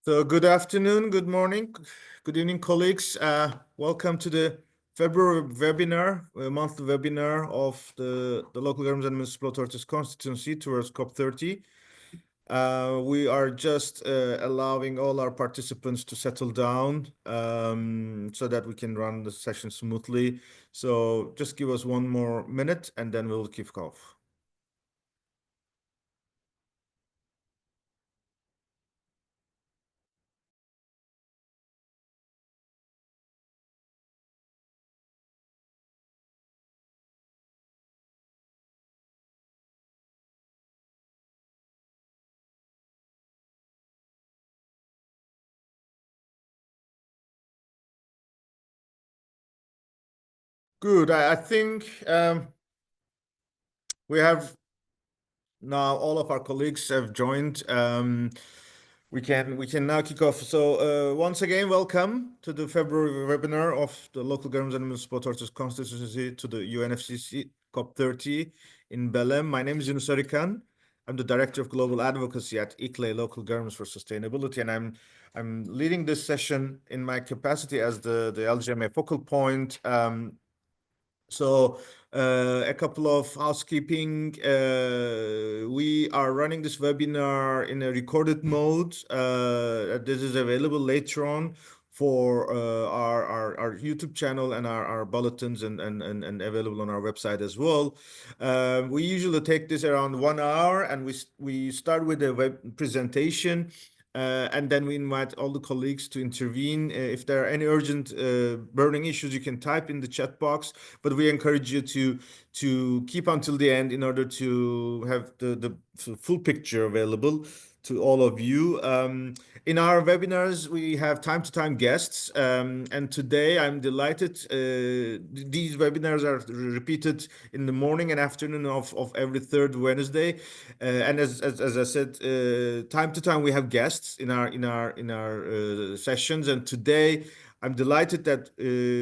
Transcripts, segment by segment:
So good afternoon, good morning, good evening, colleagues. Welcome to the February webinar, monthly webinar of the Local Government and Municipal Authorities Constituency towards COP30. We are just allowing all our participants to settle down so that we can run the session smoothly. So just give us one more minute and then we'll kick off. Good. I think we have now all of our colleagues have joined. We can now kick off. So once again, welcome to the February webinar of the Local Government and Municipal Authorities Constituency to the UNFCCC COP30 in Belém. My name is Yunus Arıkan. I'm the Director of Global Advocacy at ICLE Local Governments for Sustainability, and I'm leading this session in my capacity as the LGMA focal point. So a couple of housekeeping. We are running this webinar in a recorded mode. This is available later on for our YouTube channel and our bulletins and available on our website as well. We usually take this around 1 hour, and we start with a web presentation. And then we invite all the colleagues to intervene. If there are any urgent burning issues, you can type in the chat box, but we encourage you to keep until the end in order to have the full picture available to all of you. In our webinars, we have time-to-time guests, and today I'm delighted. These webinars are repeated in the morning and afternoon of every third Wednesday, and as I said, time to time we have guests in our sessions, and today I'm delighted that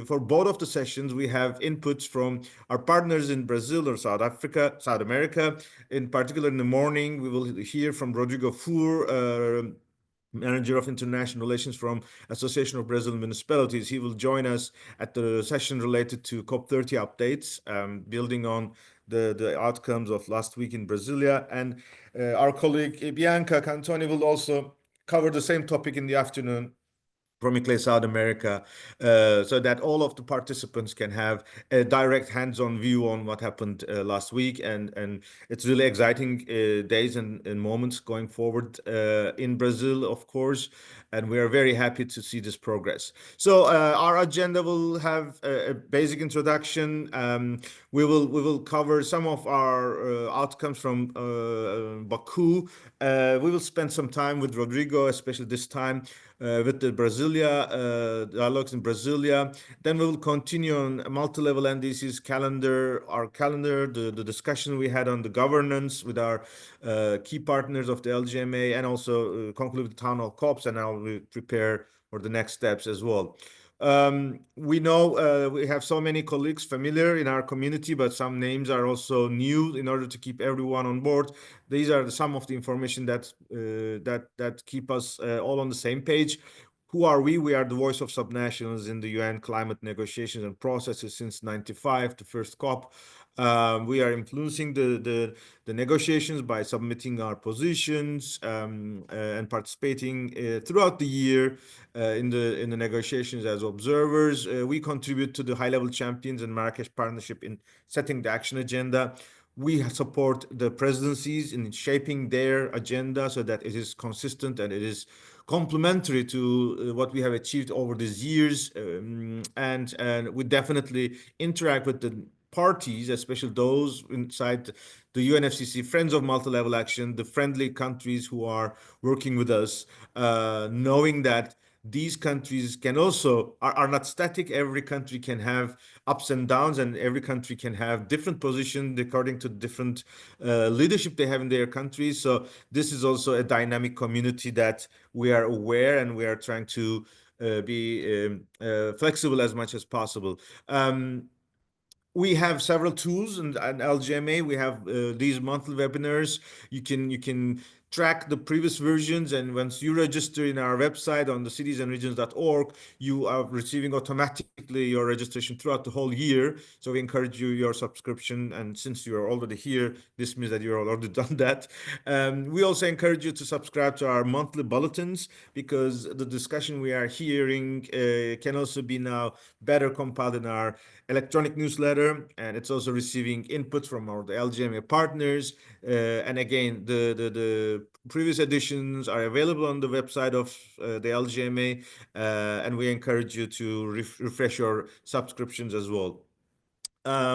for both of the sessions we have inputs from our partners in Brazil or South Africa, South America. In particular, in the morning, we will hear from Rodrigo Fur, Manager of International Relations from Association of Brazilian Municipalities. He will join us at the session related to COP30 updates, building on the outcomes of last week in Brasilia. And our colleague Bianca Cantoni will also cover the same topic in the afternoon from ICLE South America, so that all of the participants can have a direct hands-on view on what happened last week. And it's really exciting days and moments going forward in Brazil, of course. And we are very happy to see this progress. So our agenda will have a basic introduction. We will cover some of our outcomes from Baku. We will spend some time with Rodrigo, especially this time with the Brasilia dialogues in Brasilia. Then we will continue on multi-level NDC's calendar, our calendar, the discussion we had on the governance with our key partners of the LGMA, and also conclude the town hall COPs, and now we prepare for the next steps as well. We know we have so many colleagues familiar in our community, but some names are also new. In order to keep everyone on board, these are some of the information that keep us all on the same page. Who are we? We are the voice of subnationals in the UN climate negotiations and processes since '95, the first COP. We are influencing the negotiations by submitting our positions and participating throughout the year in the negotiations as observers. We contribute to the high-level champions and Marrakesh Partnership in setting the action agenda. We support the presidencies in shaping their agenda so that it is consistent and it is complementary to what we have achieved over these years. And we definitely interact with the parties, especially those inside the UNFCCC, Friends of Multi-Level Action, the friendly countries who are working with us, knowing that these countries can also are not static. Every country can have ups and downs, and every country can have different positions according to different leadership they have in their countries. So this is also a dynamic community that we are aware, and we are trying to be flexible as much as possible. We have several tools and LGMA. We have these monthly webinars. You can track the previous versions, and once you register in our website on the citiesandregions.org, you are receiving automatically your registration throughout the whole year. So we encourage you your subscription, and since you are already here, this means that you're already done that. We also encourage you to subscribe to our monthly bulletins, because the discussion we are hearing can also be now better compiled in our electronic newsletter, and it's also receiving input from our the LGMA partners. And again, the previous editions are available on the website of the LGMA, and we encourage you to refresh your subscriptions as well.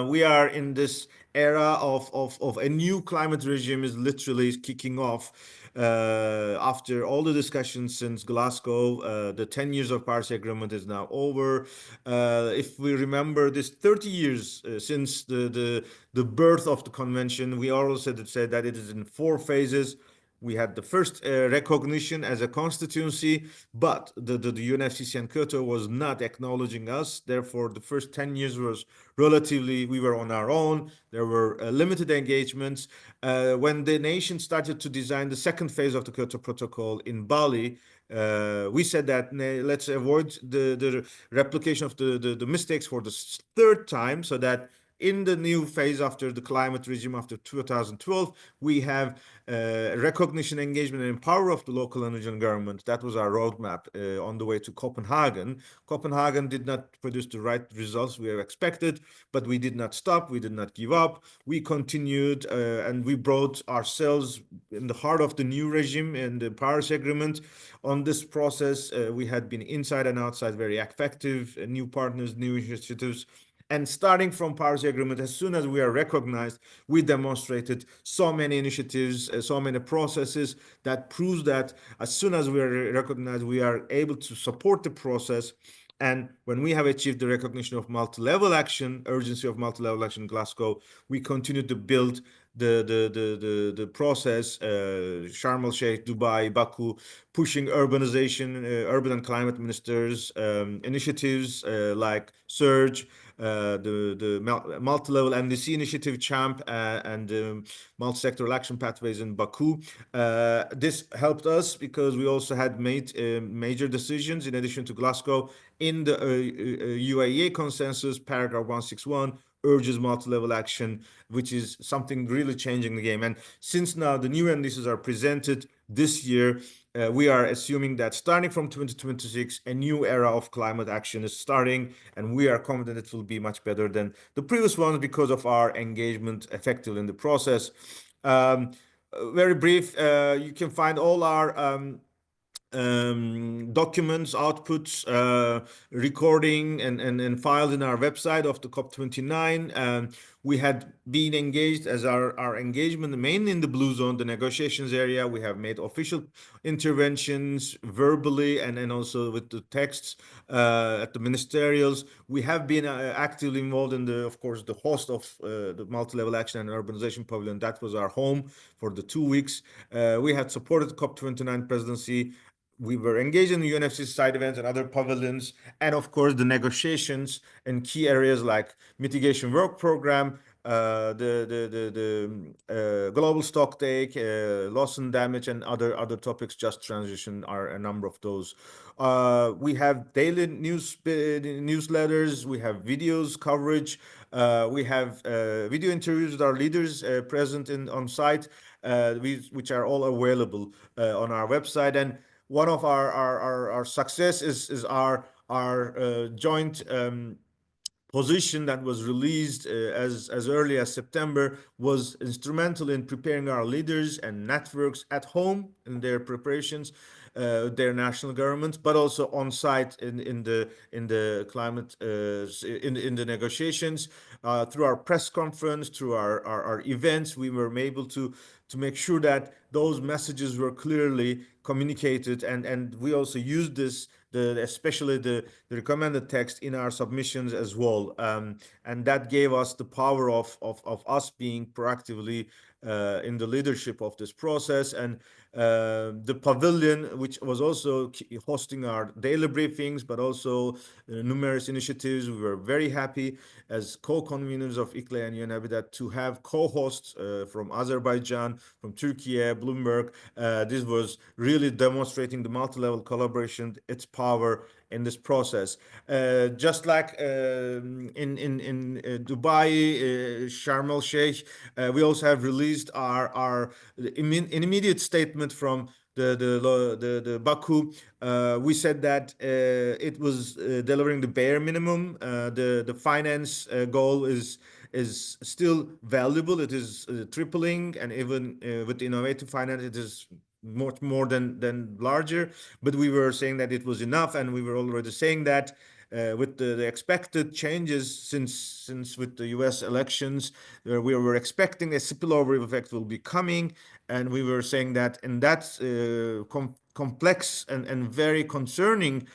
We are in this era of a new climate regime is literally kicking off after all the discussions since Glasgow. The 10 years of Paris Agreement is now over. If we remember this 30 years since the birth of the convention, we also said that it is in four phases. We had the first recognition as a constituency, but the UNFCCC and Kyoto was not acknowledging us. Therefore, the first 10 years was relatively, we were on our own. There were limited engagements. When the nation started to design the second phase of the Kyoto Protocol in Bali, we said that let's avoid the replication of the mistakes for the third time, so that in the new phase after the climate regime after 2012, we have recognition, engagement, and power of the local and regional government. That was our roadmap on the way to Copenhagen. Copenhagen did not produce the right results we have expected, but we did not stop. We did not give up. We continued, and we brought ourselves in the heart of the new regime and the Paris Agreement. On this process, we had been inside and outside very effective, new partners, new initiatives. And starting from Paris Agreement, as soon as we are recognized, we demonstrated so many initiatives, so many processes that proves that as soon as we are recognized, we are able to support the process. And when we have achieved the recognition of multi-level action, urgency of multi-level action in Glasgow, we continue to build the process, Sharm el-Sheikh, Dubai, Baku, pushing urbanization, urban and climate ministers, initiatives like Surge, the multi-level MDC initiative, CHAMP, and multi-sectoral action pathways in Baku. This helped us because we also had made major decisions in addition to Glasgow in the UAE consensus, paragraph 161, urges multi-level action, which is something really changing the game. And since now the new indices are presented this year, we are assuming that starting from 2026, a new era of climate action is starting, and we are confident it will be much better than the previous ones because of our engagement effectively in the process. Very brief, you can find all our documents, outputs, recording, and filed in our website of the COP29. We had been engaged as our engagement mainly in the blue zone, the negotiations area. We have made official interventions verbally and also with the texts at the ministerials. We have been actively involved in of course, the host of the multi-level action and urbanization pavilion. That was our home for the 2 weeks. We had supported the COP29 presidency. We were engaged in the UNFCCC side events and other pavilions, and of course the negotiations in key areas like mitigation work program, the global stocktake, loss and damage, and other topics. Just transition are a number of those. We have daily newsletters. We have videos coverage. We have video interviews with our leaders present on site, which are all available on our website. And one of our success is our joint position that was released as early as September, was instrumental in preparing our leaders and networks at home in their preparations, their national governments, but also on site in the climate in the negotiations. Through our press conference, through our events, we were able to make sure that those messages were clearly communicated, and we also used this, especially the recommended text, in our submissions as well, and that gave us the power of us being proactively in the leadership of this process. And the pavilion, which was also hosting our daily briefings, but also numerous initiatives. We were very happy as co-conveners of ICLE and UNHABITAT to have co-hosts from Azerbaijan, from Turkey, Bloomberg. This was really demonstrating the multi-level collaboration, its power in this process. Just like in Dubai, Sharm el Sheikh, we also have released our immediate statement from the Baku. We said that it was delivering the bare minimum. The finance goal is still valuable. It is tripling, and even with innovative finance, it is much more than larger. But we were saying that it was enough, and we were already saying that with the expected changes since with the U.S. elections, we were expecting a spillover effect will be coming, and we were saying that in that complex and very concerning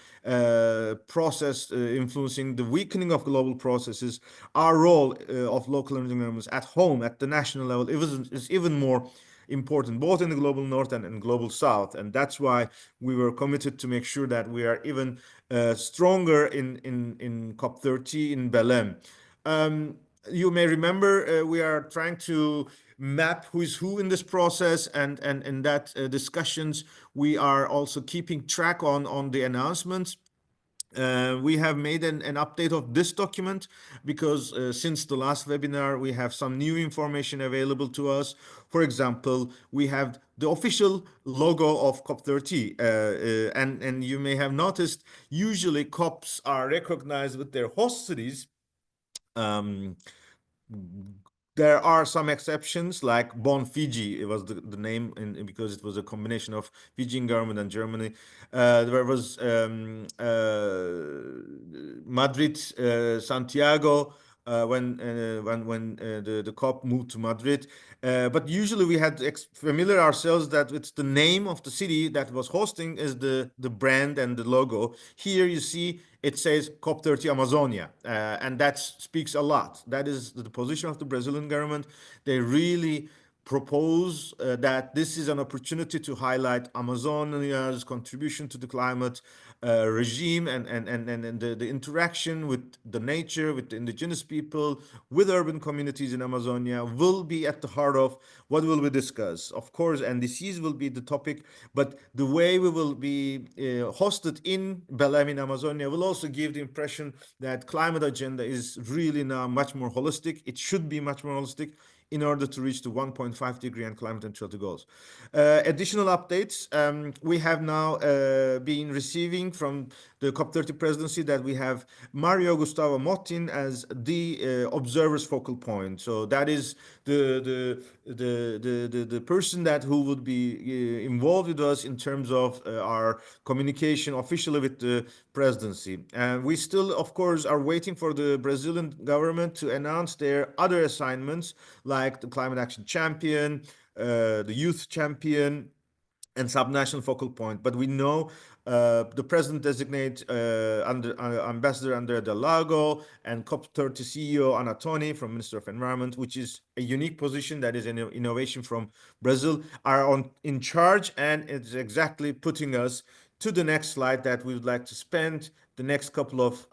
process influencing the weakening of global processes, our role of local governments at home at the national level is even more important, both in the global north and global south. And that's why we were committed to make sure that we are even stronger in COP30 in Belém. You may remember we are trying to map who is who in this process, and in that discussions we are also keeping track on the announcements. We have made an update of this document because since the last webinar, we have some new information available to us. For example, we have the official logo of COP30, and you may have noticed usually COPs are recognized with their host cities. Um, there are some exceptions, like Bon Fiji. It was the name because it was a combination of Fijian government and Germany. There was Madrid, Santiago, when the COP moved to Madrid. But usually we had familiar ourselves that it's the name of the city that was hosting is the brand and the logo. Here you see it says COP30 Amazonia, and that speaks a lot. That is the position of the Brazilian government. They really propose that this is an opportunity to highlight Amazonia's contribution to the climate regime and the interaction with the nature, with the indigenous people, with urban communities in Amazonia will be at the heart of what will we discuss. Of course, NDCs will be the topic, but the way we will be hosted in Belém in Amazonia will also give the impression that climate agenda is really now much more holistic. It should be much more holistic in order to reach the 1.5 degree and climate neutrality goals. Additional updates, we have now been receiving from the COP30 presidency that we have Mario Gustavo Motin as the observer's focal point. So that is the person that who would be involved with us in terms of our communication officially with the presidency. And we still, of course, are waiting for the Brazilian government to announce their other assignments, like the climate action champion, the youth champion, and subnational focal point. But we know the president designate Ambassador Andrea Del Lago and COP30 CEO Anatoni from Minister of Environment, which is a unique position that is an innovation from Brazil, are in charge, and it's exactly putting us to the next slide that we would like to spend the next couple of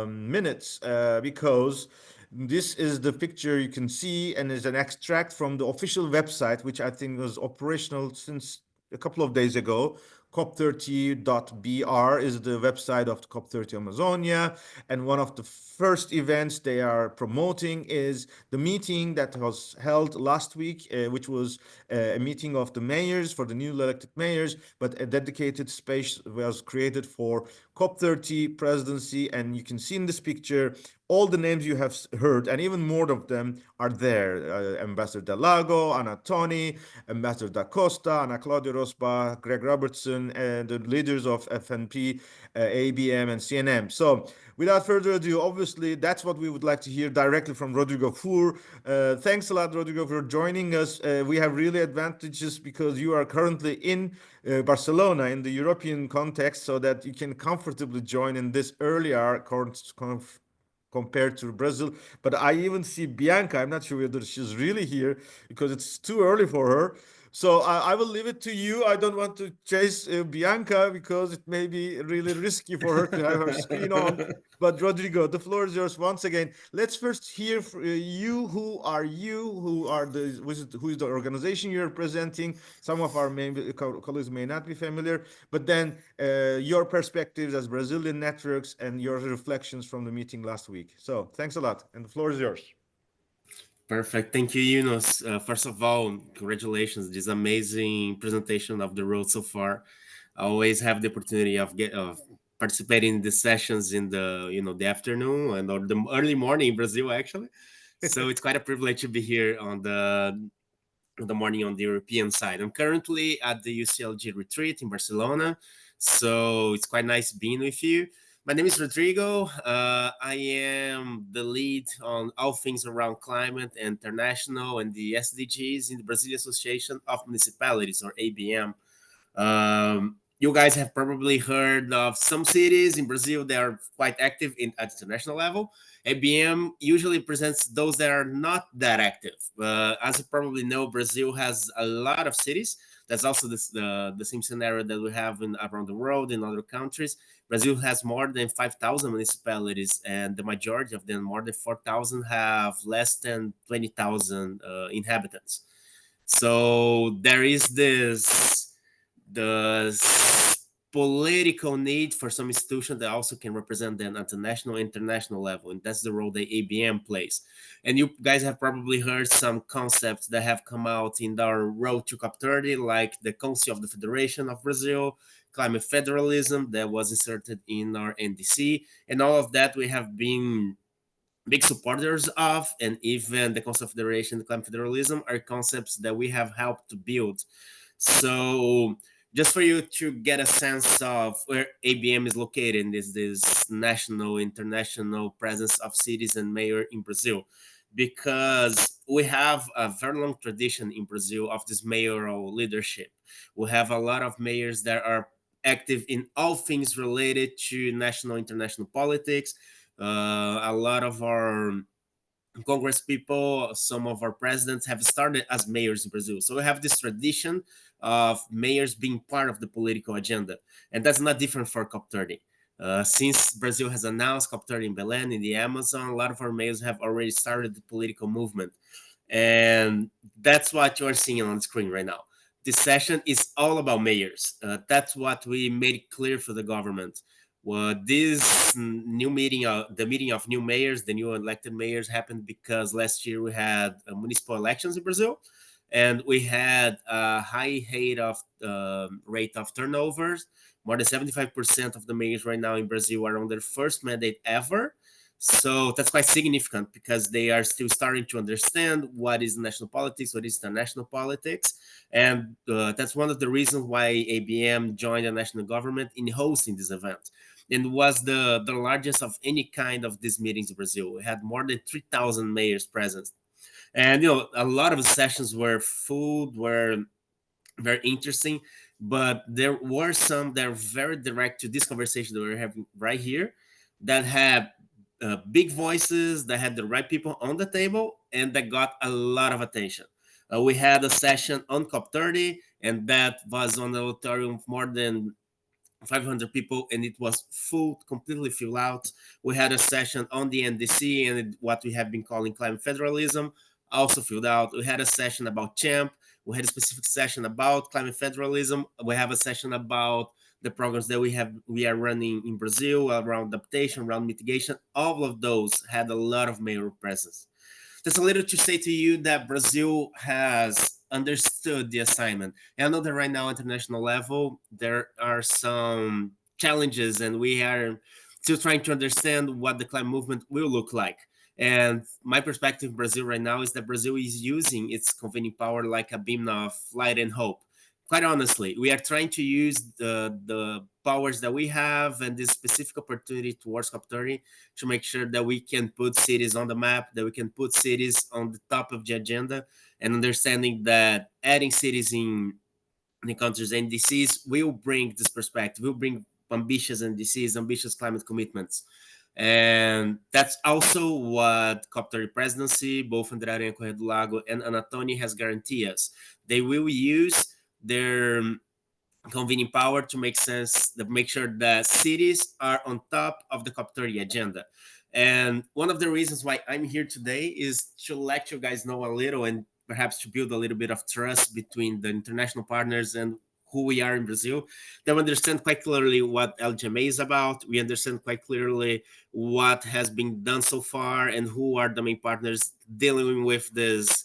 minutes because this is the picture you can see and is an extract from the official website, which I think was operational since a couple of days ago. COP30.br is the website of the COP30 Amazonia. And one of the first events they are promoting is the meeting that was held last week, which was a meeting of the mayors, for the newly elected mayors, but a dedicated space was created for COP30 presidency. And you can see in this picture all the names you have heard, and even more of them are there. Ambassador Del Lago, Anatoni, Ambassador Da Costa, Ana Claudia Rosbach, Greg Robertson, and the leaders of FNP, ABM, and CNM. So without further ado, obviously, that's what we would like to hear directly from Rodrigo Fur. Thanks a lot, Rodrigo, for joining us. We have really advantages because you are currently in Barcelona in the European context, so that you can comfortably join in this earlier compared to Brazil. But I even see Bianca. I'm not sure whether she's really here because it's too early for her. So I will leave it to you. I don't want to chase Bianca because it may be really risky for her to have her screen on. But Rodrigo, the floor is yours once again. Let's first hear you. Who are you? Who is the organization you're representing? Some of our colleagues may not be familiar, but then your perspectives as Brazilian networks and your reflections from the meeting last week. So thanks a lot, and the floor is yours. Perfect. Thank you, Yunus. First of all, congratulations. This amazing presentation of the road so far. I always have the opportunity of participating in the sessions in the afternoon and or the early morning in Brazil actually. So it's quite a privilege to be here on the morning on the European side. I'm currently at the UCLG retreat in Barcelona, so it's quite nice being with you. My name is Rodrigo. I am the lead on all things around climate and international and the SDGs in the Brazilian Association of Municipalities, or ABM. You guys have probably heard of some cities in Brazil that are quite active at international level. ABM usually presents those that are not that active. As you probably know, Brazil has a lot of cities. That's also the same scenario that we have around the world in other countries. Brazil has more than 5,000 municipalities, and the majority of them, more than 4,000, have less than 20,000 inhabitants. So there is the political need for some institution that also can represent them at the national international level, and that's the role that ABM plays. And you guys have probably heard some concepts that have come out in our road to COP30, like the Council of the Federation of Brazil, climate federalism that was inserted in our NDC, and all of that we have been big supporters of, and even the Council of Federation, the climate federalism are concepts that we have helped to build. So just for you to get a sense of where ABM is located in this national, international presence of cities and mayor in Brazil, because we have a very long tradition in Brazil of this mayoral leadership. We have a lot of mayors that are active in all things related to national, international politics. A lot of our Congress people, some of our presidents have started as mayors in Brazil. So we have this tradition of mayors being part of the political agenda. And that's not different for COP30. Since Brazil has announced COP30 in Belém, in the Amazon, a lot of our mayors have already started the political movement. And that's what you're seeing on the screen right now. This session is all about mayors. That's what we made clear for the government. Well, this new meeting, the meeting of new mayors, the new elected mayors, happened because last year we had municipal elections in Brazil, and we had a high rate of turnovers. More than 75% of the mayors right now in Brazil are on their first mandate ever. So that's quite significant because they are still starting to understand what is national politics, what is international politics. And that's one of the reasons why ABM joined the national government in hosting this event, and was the largest of any kind of these meetings in Brazil. We had more than 3,000 mayors present. And a lot of the sessions were full, were very interesting, but there were some that are very direct to this conversation that we're having right here, that had big voices, that had the right people on the table, and that got a lot of attention. We had a session on COP30, and that was on the auditorium of more than 500 people, and it was full, completely filled out. We had a session on the NDC and what we have been calling climate federalism, also filled out. We had a session about CHAMP. We had a specific session about climate federalism. We have a session about the programs that we are running in Brazil around adaptation, around mitigation. All of those had a lot of mayor presence. Just a little to say to you that Brazil has understood the assignment. And I know that right now, international level, there are some challenges, and we are still trying to understand what the climate movement will look like. And my perspective in Brazil right now is that Brazil is using its convening power like a beam of light and hope. Quite honestly, we are trying to use the powers that we have and this specific opportunity towards COP30 to make sure that we can put cities on the map, that we can put cities on the top of the agenda, and understanding that adding cities in the countries and NDCs will bring this perspective, will bring ambitious NDCs, ambitious climate commitments. And that's also what COP30 presidency, both André Aranha Correia do Lago and Anatoni has guaranteed us. They will use their convening power to make sense, to make sure that cities are on top of the COP30 agenda. And one of the reasons why I'm here today is to let you guys know a little and perhaps to build a little bit of trust between the international partners and who we are in Brazil. They understand quite clearly what LGMA is about. We understand quite clearly what has been done so far and who are the main partners dealing with this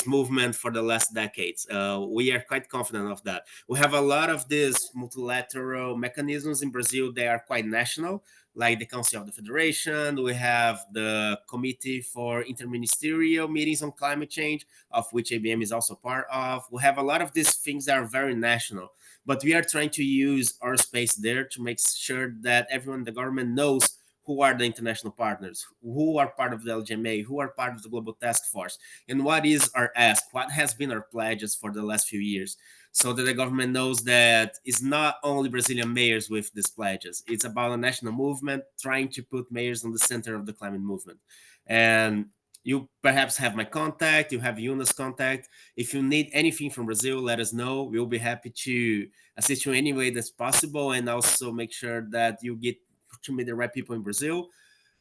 movement for the last decades. We are quite confident of that. We have a lot of these multilateral mechanisms in Brazil. They are quite national, like the Council of the Federation. We have the Committee for Interministerial Meetings on Climate Change, of which ABM is also part of. We have a lot of these things that are very national, but we are trying to use our space there to make sure that everyone in the government knows who are the international partners, who are part of the LGMA, who are part of the Global Task Force, and what is our ask, what has been our pledges for the last few years, so that the government knows that it's not only Brazilian mayors with these pledges. It's about a national movement trying to put mayors on the center of the climate movement. And you perhaps have my contact, you have Yuna's contact. If you need anything from Brazil, let us know. We'll be happy to assist you any way that's possible, and also make sure that you get to meet the right people in Brazil.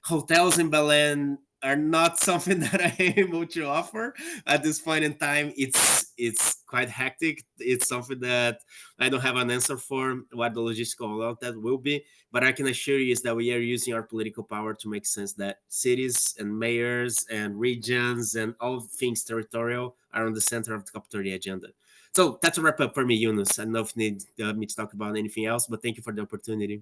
Hotels in Belen are not something that I am able to offer at this point in time. It's quite hectic. It's something that I don't have an answer for what the logistical of that will be. But I can assure you is that we are using our political power to make sense that cities and mayors and regions and all things territorial are on the center of the COP30 agenda. So that's a wrap up for me, Yunus. I don't know if you need me to talk about anything else, but thank you for the opportunity.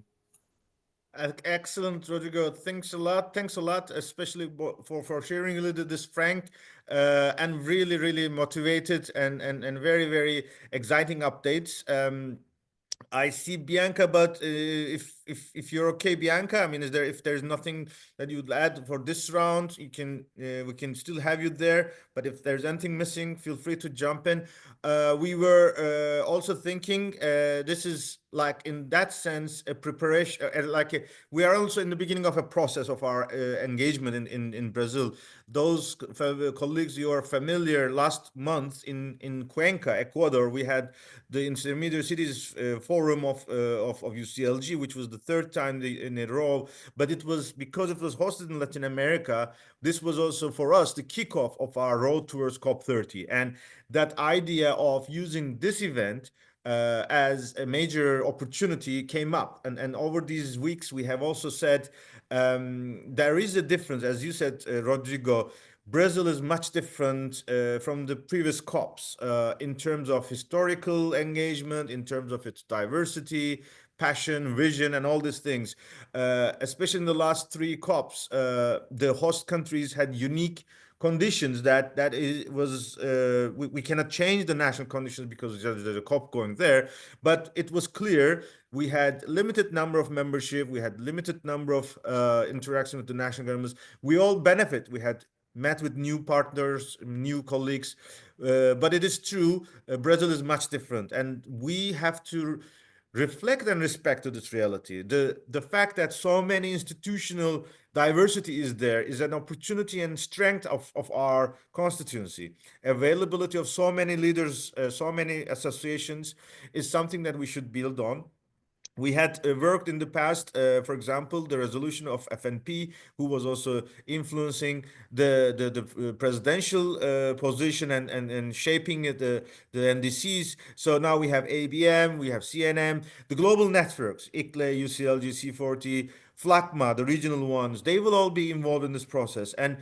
Excellent, Rodrigo. Thanks a lot. Thanks a lot, especially for sharing a little this frank and really motivated and very exciting updates. I see Bianca, but if you're okay, Bianca, I mean, is there if there's nothing that you'd add for this round, you can we can still have you there. But if there's anything missing, feel free to jump in. We were also thinking this is like in that sense a preparation, we are also in the beginning of a process of our engagement in Brazil. Those colleagues you are familiar, last month in Cuenca, Ecuador, we had the Intermediate Cities Forum of UCLG, which was the third time in a row. But it was because it was hosted in Latin America. This was also for us the kickoff of our road towards COP30, and that idea of using this event as a major opportunity came up. And over these weeks, we have also said there is a difference, as you said, Rodrigo. Brazil is much different from the previous COPs in terms of historical engagement, in terms of its diversity, passion, vision, and all these things. Especially in the last three COPs, the host countries had unique conditions we cannot change the national conditions because there's a COP going there. But it was clear we had limited number of membership, we had limited number of interaction with the national governments. We all benefit. We had met with new partners, new colleagues. But it is true, Brazil is much different, and we have to reflect and respect to this reality. The fact that so many institutional diversity is there is an opportunity and strength of our constituency. Availability of so many leaders, so many associations is something that we should build on. We had worked in the past, for example, the resolution of FNP, who was also influencing the presidential position and shaping the NDCs. So now we have ABM, we have CNM, the global networks, ICLE, UCLG, C40, FLACMA, the regional ones. They will all be involved in this process. And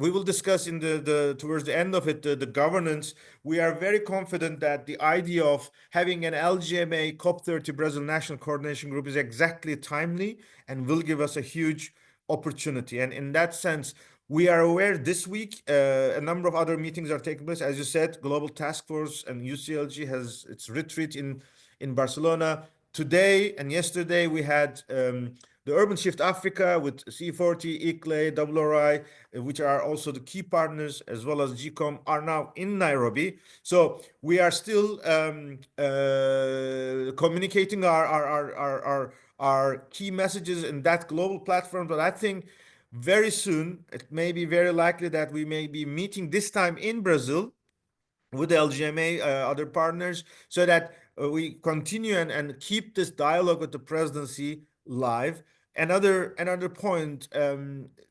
we will discuss in the towards the end of it the governance. We are very confident that the idea of having an LGMA COP30 Brazil National Coordination Group is exactly timely and will give us a huge opportunity. And in that sense, we are aware this week a number of other meetings are taking place. As you said, Global Task Force and UCLG has its retreat in Barcelona. Today and yesterday we had the Urban Shift Africa with C40, ICLE, WRI, which are also the key partners, as well as GCOM, are now in Nairobi. So we are still communicating our key messages in that global platform. But I think very soon, it may be very likely that we may be meeting this time in Brazil with the LGMA, other partners, so that we continue and keep this dialogue with the presidency live. Another point,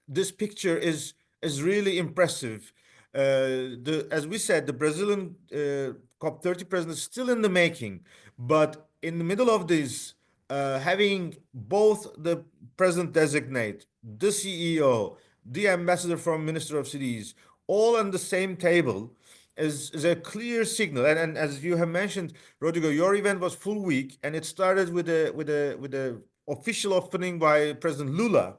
this picture is really impressive. As we said, the Brazilian COP30 president is still in the making, but in the middle of this, having both the president designate, the CEO, the ambassador from Minister of Cities, all on the same table is a clear signal. And as you have mentioned, Rodrigo, your event was full week, and it started with a official opening by President Lula.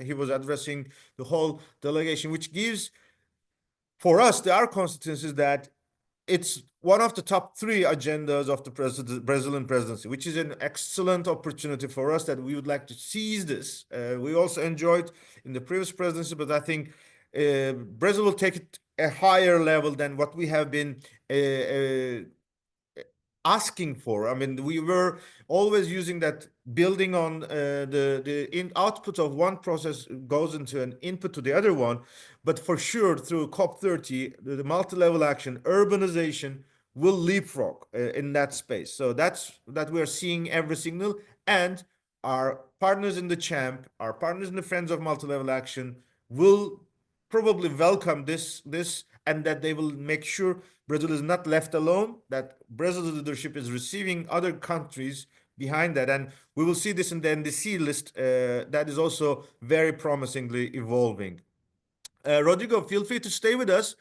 He was addressing the whole delegation, which gives for us our constituencies that it's one of the top three agendas of the Brazilian presidency, which is an excellent opportunity for us that we would like to seize this. We also enjoyed in the previous presidency, but I think Brazil will take it a higher level than what we have been asking for. I mean, we were always using that, building on the output of one process goes into an input to the other one. But for sure, through COP30, the multi-level action, urbanization will leapfrog in that space. So that we are seeing every signal, and our partners in the Champ, our partners in the Friends of Multi-Level Action will probably welcome this, and that they will make sure Brazil is not left alone, that Brazil's leadership is receiving other countries behind that. And we will see this in the NDC list that is also very promisingly evolving. Rodrigo, feel free to stay with us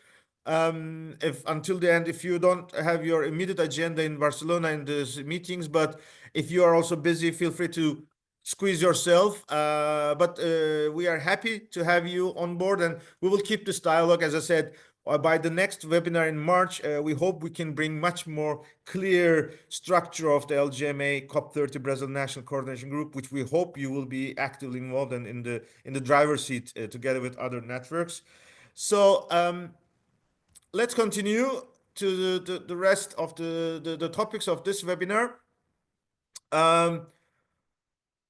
if until the end, if you don't have your immediate agenda in Barcelona in these meetings, but if you are also busy, feel free to squeeze yourself. But we are happy to have you on board, and we will keep this dialogue. As I said, by the next webinar in March, we hope we can bring much more clear structure of the LGMA COP30 Brazil National Coordination Group, which we hope you will be actively involved in the driver's seat together with other networks. So let's continue to the rest of the topics of this webinar.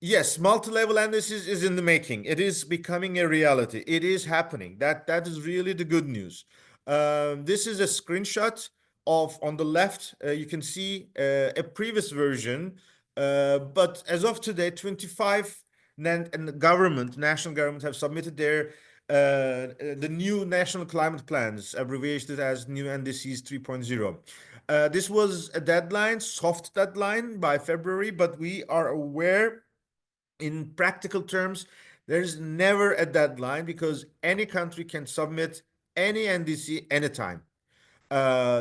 Yes, multi-level analysis is in the making. It is becoming a reality. It is happening. That is really the good news. This is a screenshot of, on the left, you can see a previous version. But as of today, 25 and the government, national government, have submitted their the new national climate plans, abbreviated as new NDCs 3.0. This was a deadline, soft deadline by February, but we are aware in practical terms, there's never a deadline because any country can submit any NDC anytime.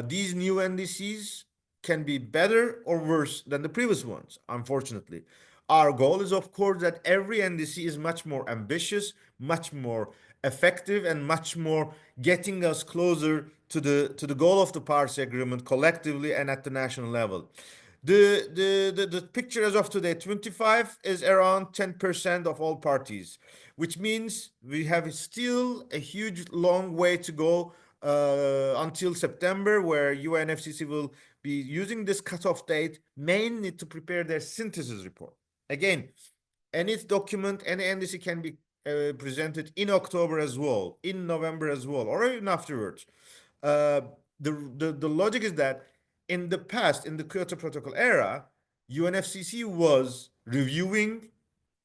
These new NDCs can be better or worse than the previous ones, unfortunately. Our goal is, of course, that every NDC is much more ambitious, much more effective, and much more getting us closer to the goal of the Paris Agreement collectively and at the national level. The picture as of today, 25 is around 10% of all parties, which means we have still a huge long way to go until September, where UNFCCC will be using this cutoff date mainly to prepare their synthesis report. Again, any document, any NDC can be presented in October as well, in November as well, or even afterwards. The logic is that in the past, in the Kyoto Protocol era, UNFCCC was reviewing,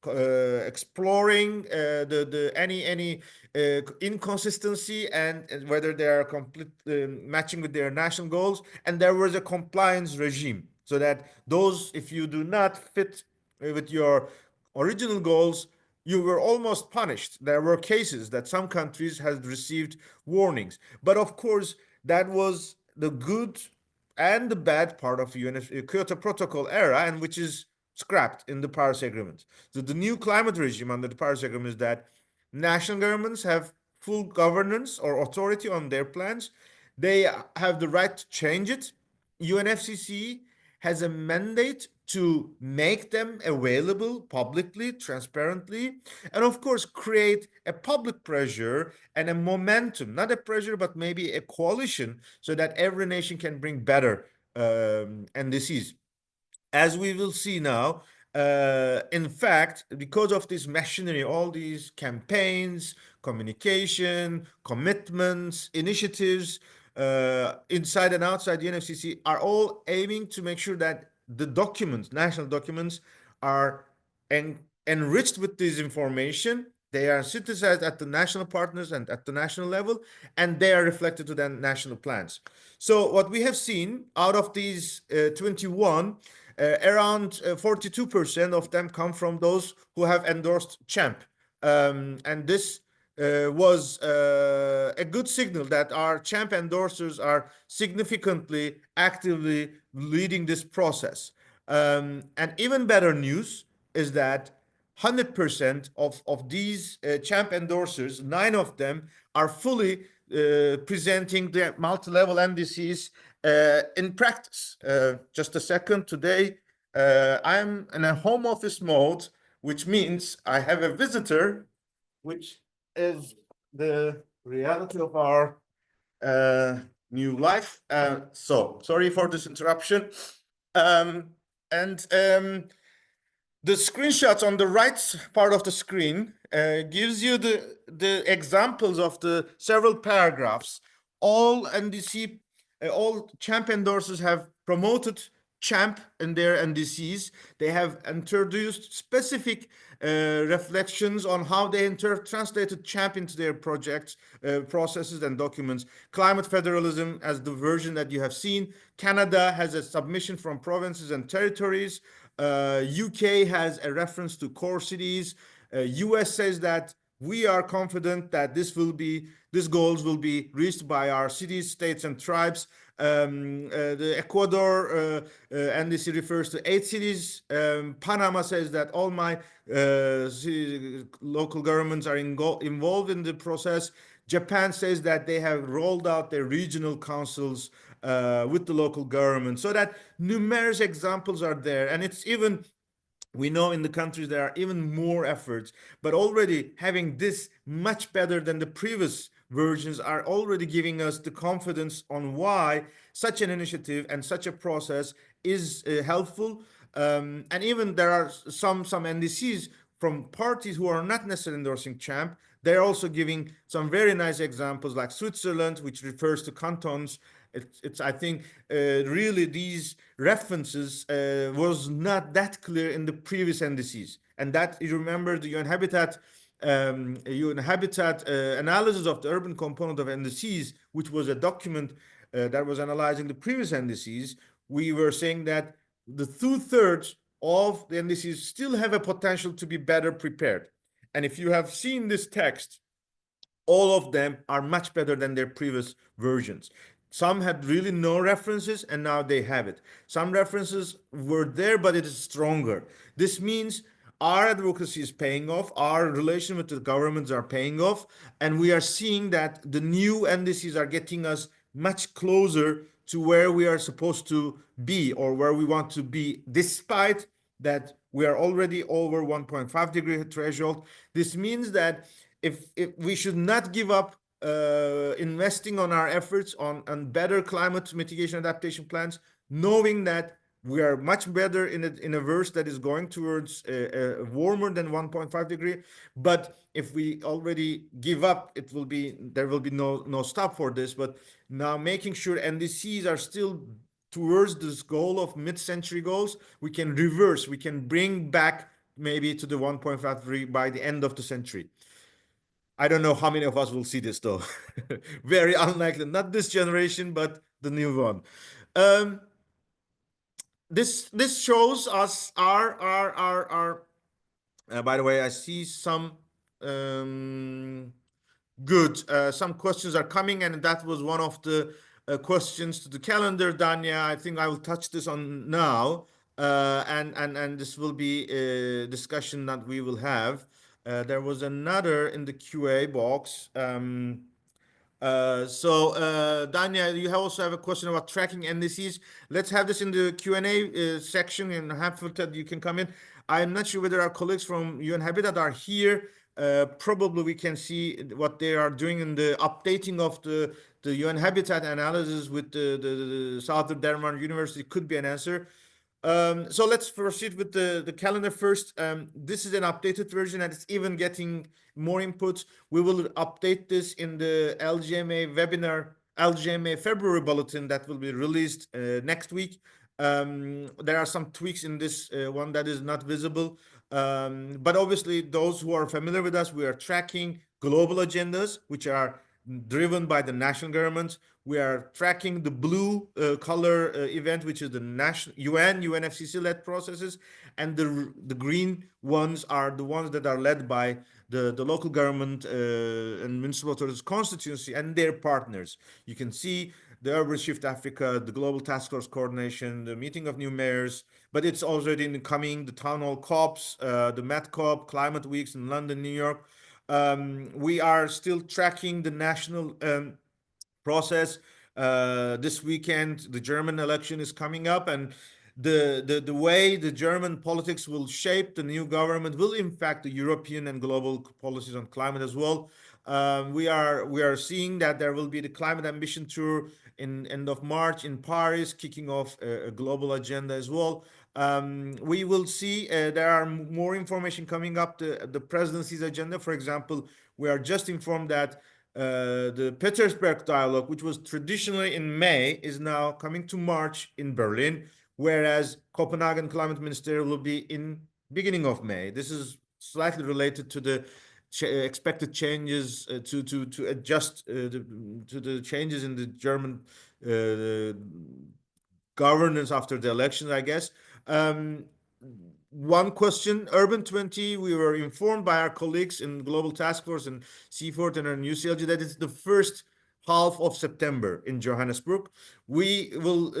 exploring any inconsistency and whether they are complete matching with their national goals, and there was a compliance regime so that those, if you do not fit with your original goals, you were almost punished. There were cases that some countries had received warnings, but of course that was the good and the bad part of the Kyoto Protocol era, and which is scrapped in the Paris Agreement. So the new climate regime under the Paris Agreement is that national governments have full governance or authority on their plans. They have the right to change it. UNFCCC has a mandate to make them available publicly, transparently, and of course, create a public pressure and a momentum, not a pressure, but maybe a coalition, so that every nation can bring better NDCs. As we will see now, in fact, because of this machinery, all these campaigns, communication, commitments, initiatives, inside and outside the NFCC, are all aiming to make sure that the documents, national documents, are enriched with this information. They are synthesized at the national partners and at the national level, and they are reflected to the national plans. So what we have seen out of these 21, around 42% of them come from those who have endorsed CHAMP. And this was a good signal that our CHAMP endorsers are significantly, actively leading this process. And even better news is that 100% of these CHAMP endorsers, 9 of them, are fully presenting the multi-level NDCs in practice. Just a second. Today, I'm in a home office mode, which means I have a visitor, which is the reality of our new life. So sorry for this interruption. And the screenshots on the right part of the screen gives you the examples of the several paragraphs. All NDC, all CHAMP endorsers have promoted CHAMP in their NDCs. They have introduced specific reflections on how they translated CHAMP into their projects, processes, and documents. Climate federalism, as the version that you have seen. Canada has a submission from provinces and territories. UK has a reference to core cities. US says that we are confident that these goals will be reached by our cities, states, and tribes. The Ecuador NDC refers to 8 cities. Panama says that all my local governments are involved in the process. Japan says that they have rolled out their regional councils with the local government, so that numerous examples are there. And it's even, we know in the countries there are even more efforts, but already having this much better than the previous versions are already giving us the confidence on why such an initiative and such a process is helpful. And even there are some NDCs from parties who are not necessarily endorsing CHAMP. They're also giving some very nice examples, like Switzerland, which refers to cantons. It's I think really these references was not that clear in the previous NDCs, and that you remember the UN Habitat analysis of the urban component of NDCs, which was a document that was analyzing the previous NDCs. We were saying that the 2/3 of the NDCs still have a potential to be better prepared. And if you have seen this text, all of them are much better than their previous versions. Some had really no references, and now they have it. Some references were there, but it is stronger. This means our advocacy is paying off, our relation with the governments are paying off, and we are seeing that the new NDCs are getting us much closer to where we are supposed to be, or where we want to be, despite that we are already over 1.5 degree threshold. This means that if we should not give up investing on our efforts on better climate mitigation adaptation plans, knowing that we are much better in a verse that is going towards warmer than 1.5 degree. But if we already give up, there will be no stop for this. But now making sure NDCs are still towards this goal of mid-century goals, we can reverse, we can bring back maybe to the 1.5 degree by the end of the century. I don't know how many of us will see this though. Very unlikely. Not this generation, but the new one. This shows us our. By the way, I see some good. Some questions are coming, and that was one of the questions to the calendar, Danya. I think I will touch this on now, and this will be a discussion that we will have. There was another in the QA box. Danya, you also have a question about tracking NDCs. Let's have this in the Q&A section, and Hamilton, you can come in. I'm not sure whether our colleagues from UN Habitat are here. Probably we can see what they are doing in the updating of the UN Habitat analysis with the Southern Denmark University could be an answer. So let's proceed with the calendar first. This is an updated version and it's even getting more inputs. We will update this in the LGMA webinar, LGMA February bulletin that will be released next week. There are some tweaks in this one that is not visible. But obviously, those who are familiar with us, we are tracking global agendas, which are driven by the national governments. We are tracking the blue color event, which is the national UNFCCC led processes, and the green ones are the ones that are led by the local government and municipal authorities constituency and their partners. You can see the Urban Shift Africa, the Global Task Force Coordination, the meeting of new mayors, but it's already incoming, the town hall COPs, the Met COP, Climate Weeks in London, New York. We are still tracking the national process. This weekend, the German election is coming up, and the way the German politics will shape the new government will impact the European and global policies on climate as well. We are seeing that there will be the climate ambition tour in end of March in Paris, kicking off a global agenda as well. We will see there are more information coming up the presidency's agenda. For example, we are just informed that the Petersberg dialogue, which was traditionally in May, is now coming to March in Berlin, whereas Copenhagen Climate Minister will be in beginning of May. This is slightly related to the expected changes to adjust to the changes in the German governance after the elections, I guess. One question, Urban 20, we were informed by our colleagues in Global Task Force and C4 and UCLG that it's the first half of September in Johannesburg. We will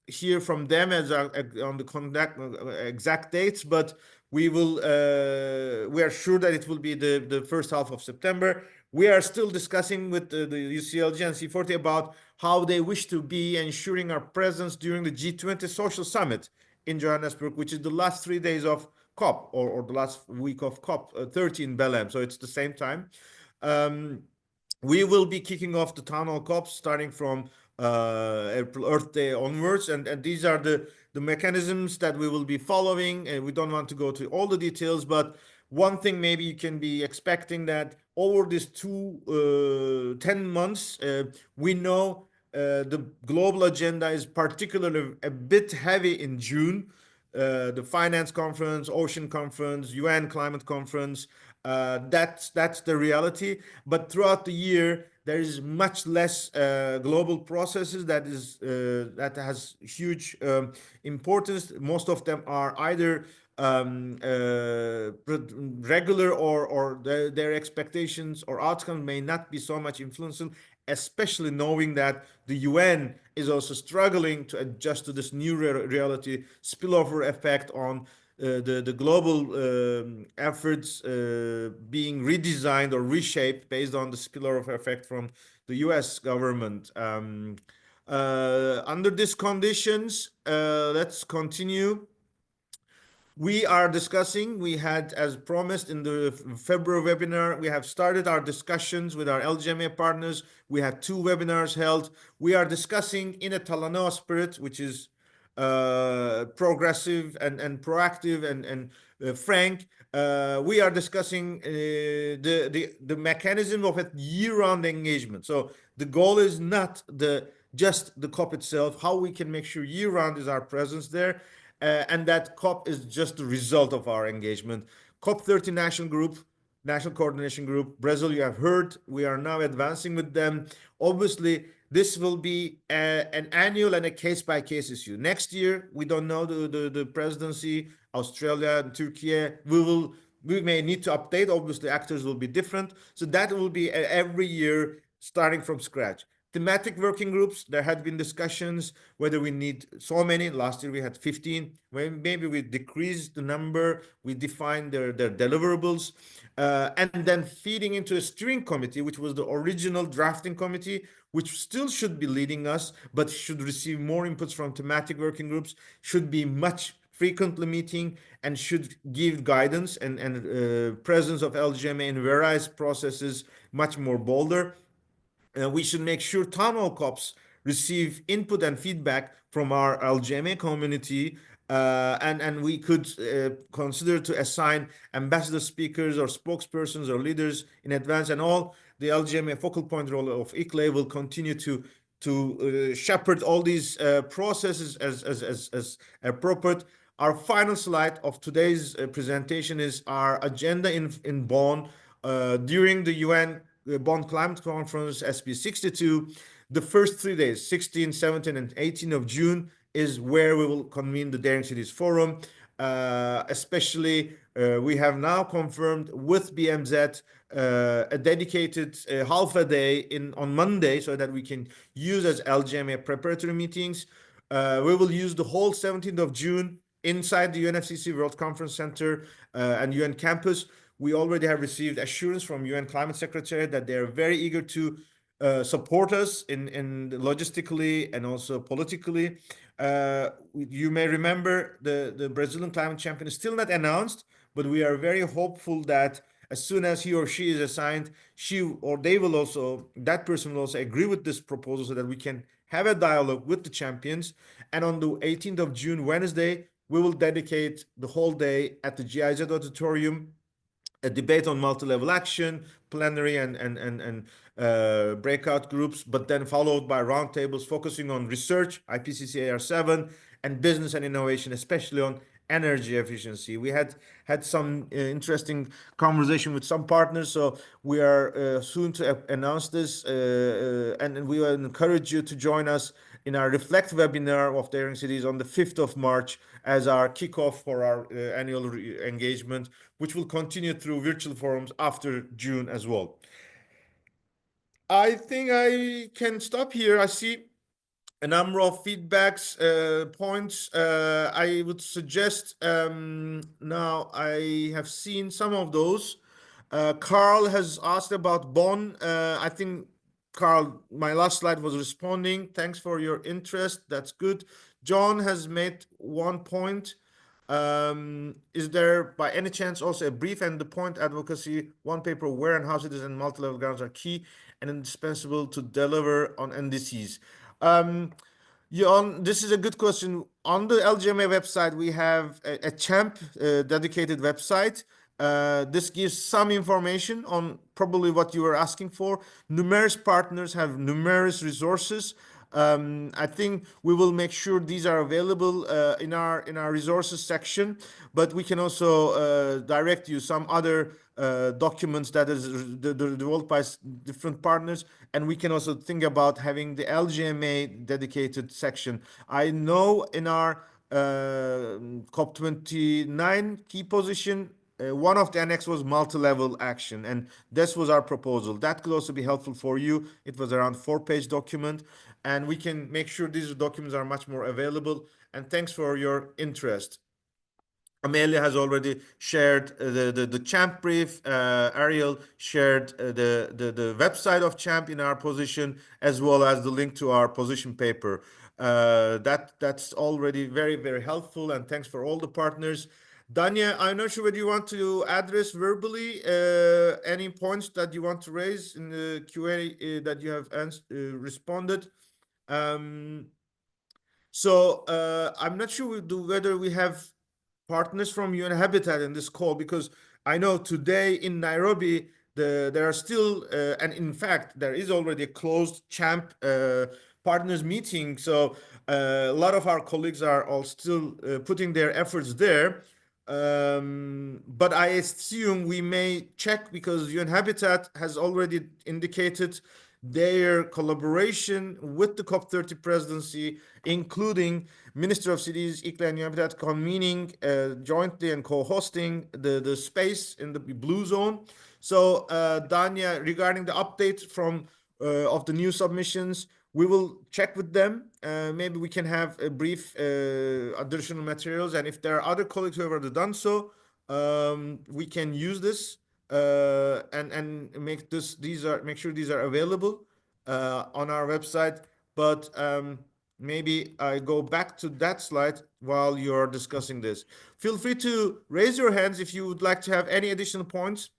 hear from them as on the conduct exact dates, but we are sure that it will be the first half of September. We are still discussing with the UCLG and C40 about how they wish to be ensuring our presence during the G20 Social Summit in Johannesburg, which is the last 3 days of COP or the last week of COP30 in Belém. So it's the same time. We will be kicking off the town hall COPs starting from April Earth Day onwards, and these are the mechanisms that we will be following. And we don't want to go to all the details, but one thing maybe you can be expecting that over these 10 months, we know the global agenda is particularly a bit heavy in June. The finance conference, ocean conference, UN climate conference, that's the reality. But throughout the year, there is much less global processes that has huge importance. Most of them are either regular or their expectations or outcomes may not be so much influential, especially knowing that the UN is also struggling to adjust to this new reality, spillover effect on the global efforts being redesigned or reshaped based on the spillover effect from the US government. Under these conditions, let's continue. We are discussing, we had, as promised in the February webinar, we have started our discussions with our LGMA partners. We had 2 webinars held. We are discussing in a Talanoa spirit, which is progressive and proactive and frank. We are discussing the mechanism of a year-round engagement. So the goal is not just the COP itself, how we can make sure year-round is our presence there. And that COP is just the result of our engagement. COP30 National Coordination Group, Brazil, you have heard, we are now advancing with them. Obviously, this will be an annual and a case-by-case issue. Next year, we don't know the presidency, Australia and Turkey. We may need to update. Obviously, actors will be different. So that will be every year starting from scratch. Thematic working groups, there had been discussions whether we need so many. Last year we had 15. Maybe we decreased the number, we defined their deliverables, and then feeding into a steering committee, which was the original drafting committee, which still should be leading us, but should receive more inputs from thematic working groups, should be much frequently meeting, and should give guidance and presence of LGMA in various processes much more bolder. We should make sure town hall cops receive input and feedback from our LGMA community, and we could consider to assign ambassador speakers or spokespersons or leaders in advance, and all the LGMA focal point role of ICLE will continue to shepherd all these processes as appropriate. Our final slide of today's presentation is our agenda in Bonn during the UN Bonn Climate Conference SP62. The first 3 days, 16, 17, and 18 of June, is where we will convene the Daring Cities Forum. Especially, we have now confirmed with BMZ a dedicated half a day on Monday, so that we can use as LGMA preparatory meetings. We will use the whole 17th of June inside the UNFCCC World Conference Center and UN campus. We already have received assurance from UN Climate Secretary that they are very eager to support us in logistically and also politically. You may remember the Brazilian climate champion is still not announced, but we are very hopeful that as soon as he or she is assigned, that person will also agree with this proposal, so that we can have a dialogue with the champions. And on the 18th of June, Wednesday, we will dedicate the whole day at the GIZ auditorium, a debate on multi-level action, plenary and breakout groups, but then followed by roundtables focusing on research, IPCC AR7, and business and innovation, especially on energy efficiency. We had some interesting conversation with some partners, so we are soon to announce this, and we will encourage you to join us in our Reflect webinar of Daring Cities on the 5th of March as our kickoff for our annual engagement, which will continue through virtual forums after June as well. I think I can stop here. I see a number of feedbacks, points. I would suggest now I have seen some of those. Carl has asked about Bonn. I think, Carl, my last slide was responding. Thanks for your interest. That's good. John has made one point. Is there by any chance also a brief and the point advocacy one paper where and how cities and multi-level grounds are key and indispensable to deliver on NDCs? This is a good question. On the LGMA website, we have a champ dedicated website. This gives some information on probably what you were asking for. Numerous partners have numerous resources. I think we will make sure these are available in our resources section, but we can also direct you some other documents that is developed by different partners, and we can also think about having the LGMA dedicated section. I know in our COP29 key position, one of the annex was multi-level action, and this was our proposal. That could also be helpful for you. It was around 4-page document, and we can make sure these documents are much more available. And thanks for your interest. Amelia has already shared the Champ brief. Ariel shared the website of Champ in our position, as well as the link to our position paper. That's already very, very helpful, and thanks for all the partners. Danya, I'm not sure whether you want to address verbally any points that you want to raise in the Q&A that you have responded. So I'm not sure whether we have partners from UN Habitat in this call, because I know today in Nairobi there are still, and in fact there is already a closed Champ partners meeting. So a lot of our colleagues are all still putting their efforts there. But I assume we may check, because UN Habitat has already indicated their collaboration with the COP30 presidency, including Minister of Cities, ICLE and UN Habitat convening jointly and co-hosting the space in the blue zone. So Danya, regarding the update from of the new submissions. We will check with them. Maybe we can have a brief additional materials, and if there are other colleagues who have already done so, we can use this and make sure these are available on our website. But maybe I go back to that slide while you're discussing this. Feel free to raise your hands if you would like to have any additional points.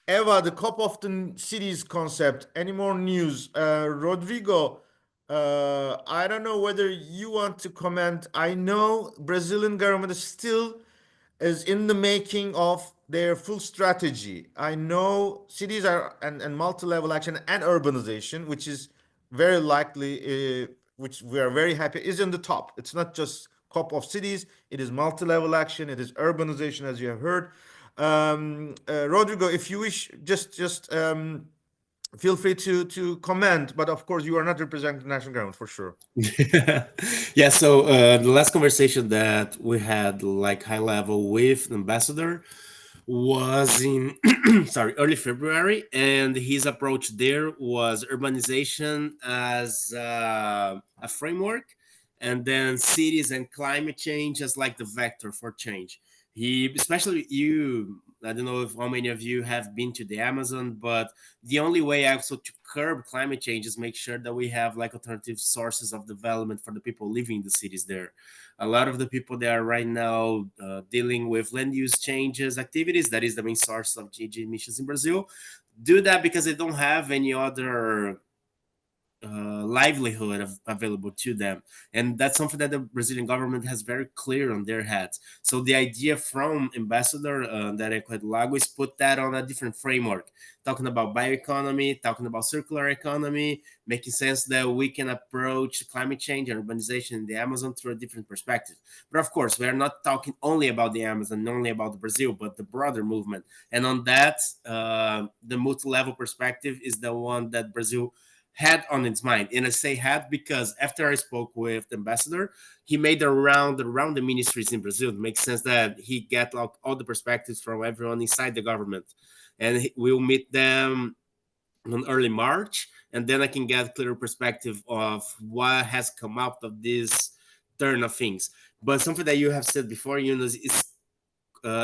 Eva, the Cup of the Cities concept. Any more news? Rodrigo, I don't know whether you want to comment. I know Brazilian government is in the making of their full strategy. I know cities are and multi-level action and urbanization, which is very likely, which we are very happy, is in the top. It's not just COP of cities, it is multi-level action, it is urbanization, as you have heard. Rodrigo, if you wish, just feel free to comment. But of course, you are not representing the national government for sure. Yeah, so the last conversation that we had, like high level with the ambassador, was in sorry, early February, and his approach there was urbanization as a framework, and then cities and climate change as like the vector for change. He, especially you, I don't know if how many of you have been to the Amazon, but the only way also to curb climate change is make sure that we have like alternative sources of development for the people living in the cities there. A lot of the people that are right now dealing with land use changes activities, that is the main source of GHG emissions in Brazil, do that because they don't have any other livelihood available to them, and that's something that the Brazilian government has very clear on their heads. So the idea from ambassador that Lago is put that on a different framework, talking about bioeconomy, talking about circular economy, making sense that we can approach climate change and urbanization in the Amazon through a different perspective. But of course, we are not talking only about the Amazon, only about Brazil, but the broader movement. And on that, the multi-level perspective is the one that Brazil had on its mind. And I say had because after I spoke with the ambassador, he made a round around the ministries in Brazil. It makes sense that he get like all the perspectives from everyone inside the government. And we'll meet them in early March, and then I can get a clearer perspective of what has come out of this turn of things. But something that you have said before, Yunus, is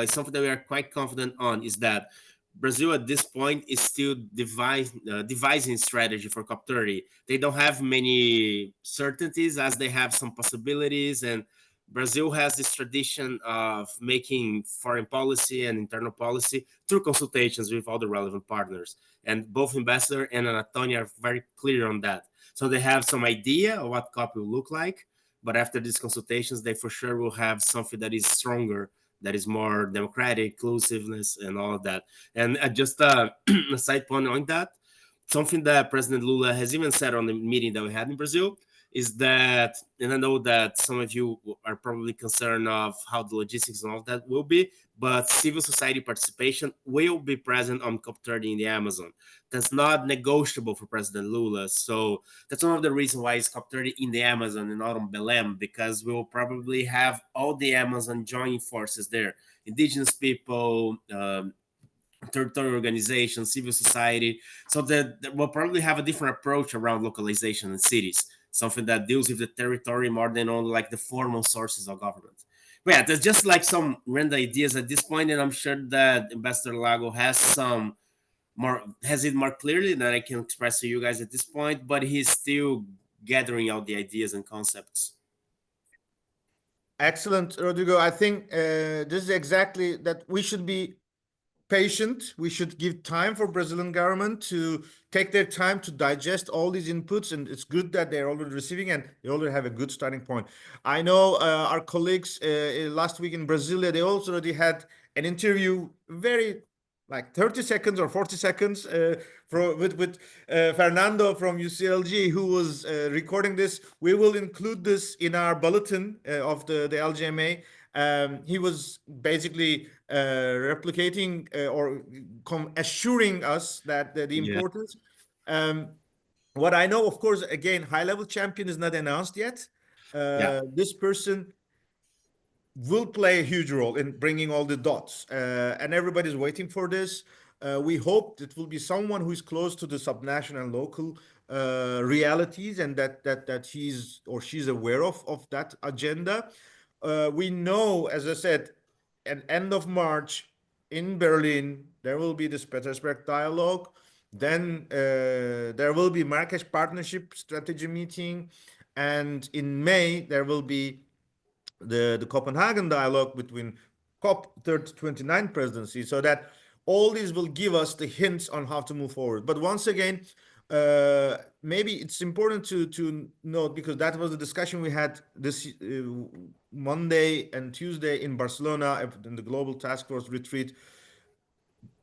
something that we are quite confident on, is that Brazil at this point is still devising strategy for COP30. They don't have many certainties as they have some possibilities. And Brazil has this tradition of making foreign policy and internal policy through consultations with all the relevant partners. And both Ambassador and Anatolia are very clear on that. So they have some idea of what COP will look like. But after these consultations, they for sure will have something that is stronger, that is more democratic, inclusiveness, and all of that. And just a side point on that, something that President Lula has even said on the meeting that we had in Brazil is that, and I know that some of you are probably concerned of how the logistics and all of that will be, but civil society participation will be present on COP30 in the Amazon. That's not negotiable for President Lula. So that's one of the reasons why it's COP30 in the Amazon and not on Belém, because we will probably have all the Amazon joining forces there. Indigenous people, territorial organizations, civil society, so that we'll probably have a different approach around localization in cities, something that deals with the territory more than only like the formal sources of government. But yeah, there's just like some random ideas at this point, and I'm sure that Ambassador Lago has it more clearly than I can express to you guys at this point, but he's still gathering out the ideas and concepts. Excellent, Rodrigo. I think this is exactly that we should be patient. We should give time for Brazilian government to take their time to digest all these inputs, and it's good that they're already receiving and they already have a good starting point. I know our colleagues last week in Brasilia, they also already had an interview, very like 30 seconds or 40 seconds with Fernando from UCLG, who was recording this. We will include this in our bulletin of the LGMA. He was basically replicating or assuring us that the Yeah. importance. What I know, of course, again, high-level champion is not announced yet. Yeah. This person will play a huge role in bringing all the dots, and everybody's waiting for this. We hope it will be someone who is close to the subnational and local realities, and that he's or she's aware of that agenda. We know, as I said, at end of March in Berlin, there will be this Petersberg dialogue. Then there will be Marrakesh Partnership Strategy meeting, and in May there will be the Copenhagen dialogue between COP29 presidency, so that all these will give us the hints on how to move forward. But once again, maybe it's important to note, because that was the discussion we had this Monday and Tuesday in Barcelona in the Global Task Force retreat.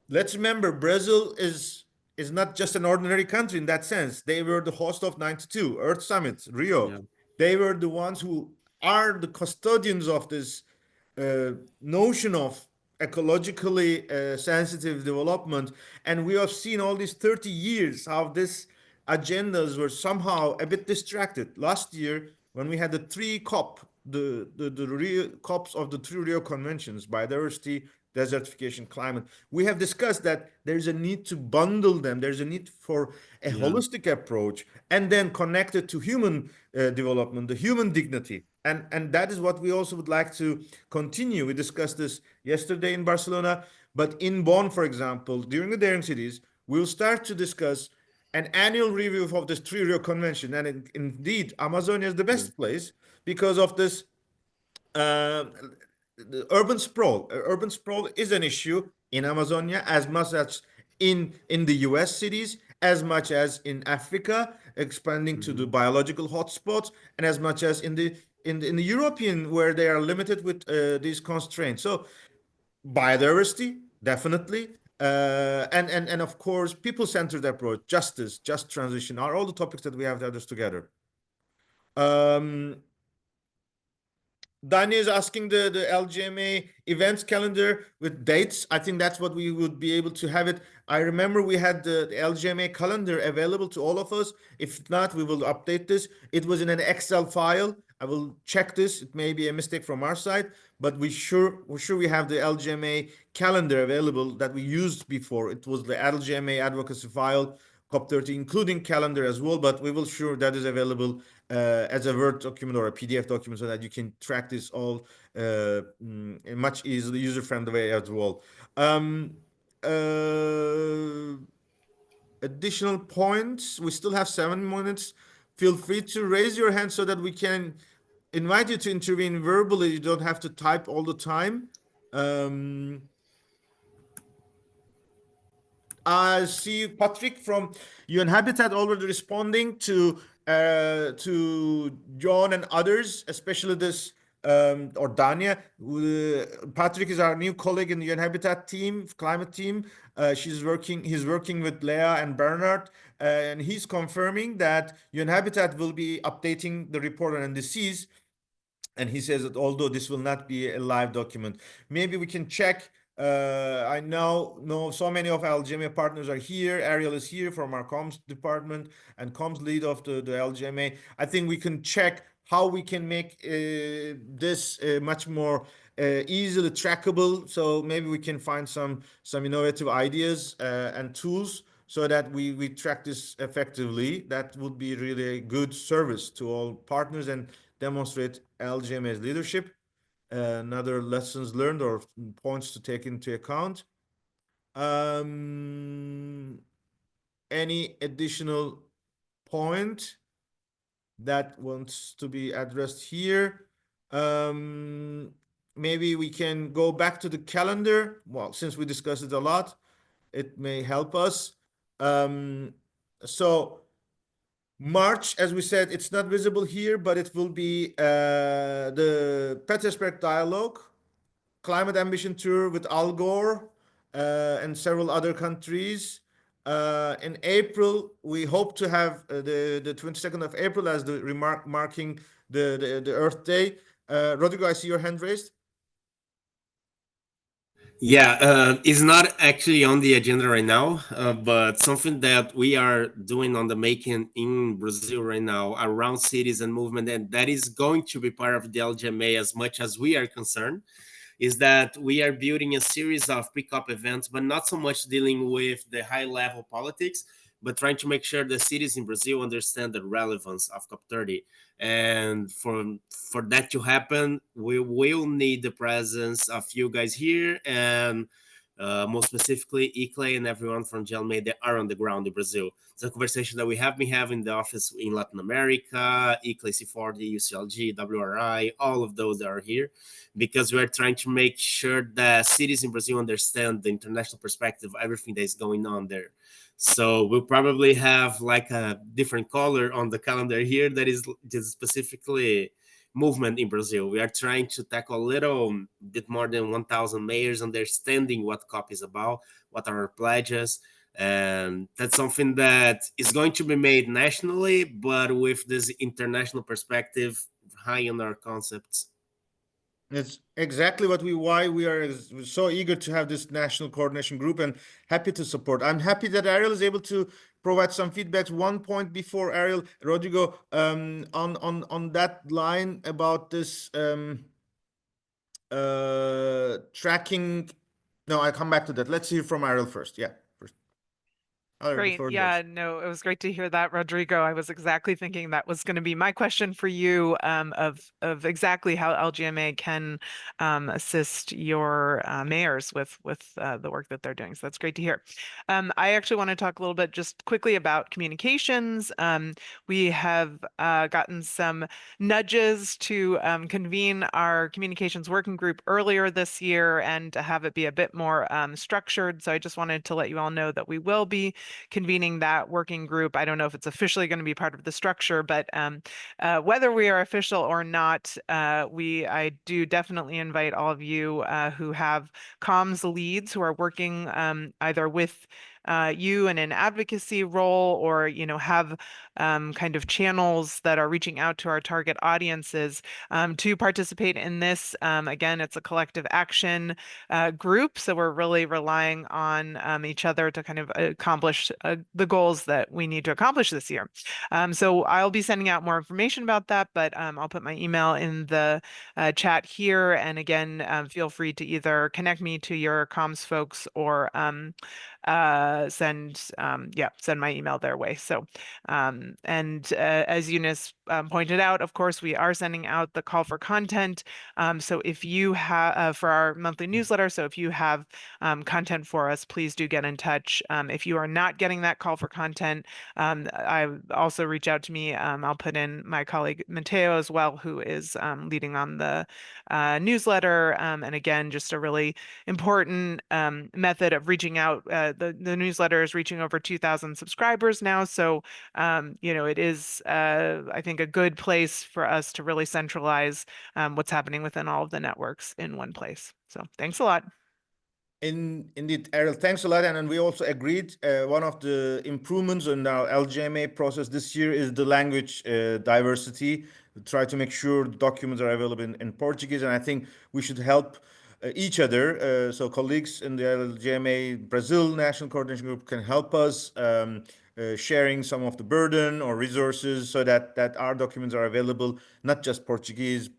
Let's remember, Brazil is not just an ordinary country in that sense. They were the host of 92 Earth Summit, Rio. Yeah. They were the ones who are the custodians of this notion of ecologically sensitive development. And we have seen all these 30 years how these agendas were somehow a bit distracted. Last year, when we had the three COP, the Rio, COPs of the three Rio conventions, biodiversity, desertification, climate, we have discussed that there's a need to bundle them. There's a need for a Yeah. holistic approach, and then connect it to human development, the human dignity. And that is what we also would like to continue. We discussed this yesterday in Barcelona, but in Bonn, for example, during the Daring Cities, we'll start to discuss an annual review of this three Rio convention. And indeed, Amazonia is the Yeah. best place because of this uh, the urban sprawl. Urban sprawl is an issue in Amazonia as much as in the U.S. cities, as much as in Africa, expanding to the Mhm. biological hotspots, and as much as in the European, where they are limited with these constraints. So biodiversity, definitely. And of course, people-centered approach, justice, just transition are all the topics that we have to address together. Um, Dani is asking the LGMA events calendar with dates. I think that's what we would be able to have it. I remember we had the LGMA calendar available to all of us. If not, we will update this. It was in an Excel file. I will check this. It may be a mistake from our side, but we're sure we have the LGMA calendar available that we used before. It was the LGMA advocacy file, COP30, including calendar as well, but we will sure that is available as a Word document or a PDF document, so that you can track this all in much easily user-friendly way as well. Uh, Additional points. We still have 7 minutes. Feel free to raise your hand so that we can invite you to intervene verbally. You don't have to type all the time. I see Patrick from UN Habitat already responding to John and others, especially this or Dania. Patrick is our new colleague in the UN Habitat team, climate team. He's working with Leah and Bernard, and he's confirming that UN Habitat will be updating the report on NDCs. And he says that although this will not be a live document, maybe we can check. I know so many of our LGMA partners are here. Ariel is here from our comms department and comms lead of the LGMA. I think we can check how we can make this much more easily trackable. So maybe we can find some innovative ideas and tools so that we track this effectively. That would be really a good service to all partners and demonstrate LGMA's leadership. Another lessons learned or points to take into account. Any additional point that wants to be addressed here? Maybe we can go back to the calendar. Well, since we discussed it a lot, it may help us. So March, as we said, it's not visible here, but it will be the Petersberg Dialogue, Climate Ambition Tour with Al Gore and several other countries. In April, we hope to have the 22nd of April as the marking the Earth Day. Rodrigo, I see your hand raised. Yeah, it's not actually on the agenda right now, but something that we are doing on the making in Brazil right now around cities and movement, and that is going to be part of the LGMA as much as we are concerned, is that we are building a series of pre-COP events, but not so much dealing with the high-level politics, but trying to make sure the cities in Brazil understand the relevance of COP30. And for that to happen, we will need the presence of you guys here, and more specifically, Iclay and everyone from LGMA that are on the ground in Brazil. It's a conversation that we have been having in the office in Latin America, Iclay C40, UCLG, WRI, all of those that are here, because we're trying to make sure that cities in Brazil understand the international perspective of everything that is going on there. So we'll probably have like a different color on the calendar here that is just specifically movement in Brazil. We are trying to tackle a little bit more than 1,000 mayors understanding what COP is about, what are our pledges, and that's something that is going to be made nationally, but with this international perspective high on our concepts. It's exactly why we are so eager to have this national coordination group and happy to support. I'm happy that Ariel is able to provide some feedbacks. One point before Ariel, Rodrigo, on that line about this tracking. No, I come back to that. Let's hear from Ariel first. Yeah, first. Ariel, the Great. floor is Yeah, yours. no, it was great to hear that, Rodrigo. I was exactly thinking that was going to be my question for you, of exactly how LGMA can assist your mayors with the work that they're doing. So that's great to hear. I actually want to talk a little bit just quickly about communications. We have gotten some nudges to convene our communications working group earlier this year and to have it be a bit more structured. So I just wanted to let you all know that we will be convening that working group. I don't know if it's officially going to be part of the structure, but whether we are official or not, I do definitely invite all of you who have comms leads who are working either with you in an advocacy role, or have kind of channels that are reaching out to our target audiences to participate in this. Again, it's a collective action group, so we're really relying on each other to kind of accomplish the goals that we need to accomplish this year. So I'll be sending out more information about that, but I'll put my email in the chat here. And again, feel free to either connect me to your comms folks or send my email their way. So as Eunice pointed out, of course, we are sending out the call for content. So if you have for our monthly newsletter, so if you have content for us, please do get in touch. If you are not getting that call for content, I also reach out to me. I'll put in my colleague Mateo as well, who is leading on the newsletter. And again, just a really important method of reaching out. The newsletter is reaching over 2,000 subscribers now. So, it is, I think, a good place for us to really centralize what's happening within all of the networks in one place. So thanks a lot. Indeed, Ariel, thanks a lot. And we also agreed one of the improvements in our LGMA process this year is the language diversity. We try to make sure the documents are available in Portuguese, and I think we should help each other. So colleagues in the LGMA Brazil National Coordination Group can help us sharing some of the burden or resources so that our documents are available, not just Portuguese,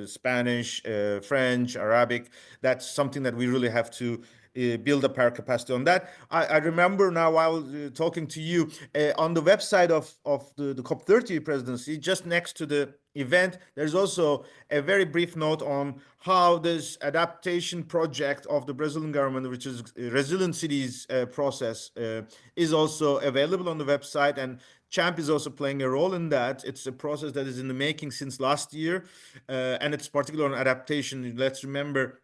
Spanish, French, Arabic. That's something that we really have to build up our capacity on that. I remember now while talking to you on the website of the COP30 presidency, just next to the event, there's also a very brief note on how this adaptation project of the Brazilian government, which is Resilient Cities process, is also available on the website. And Champ is also playing a role in that. It's a process that is in the making since last year, and it's particularly on adaptation. Let's remember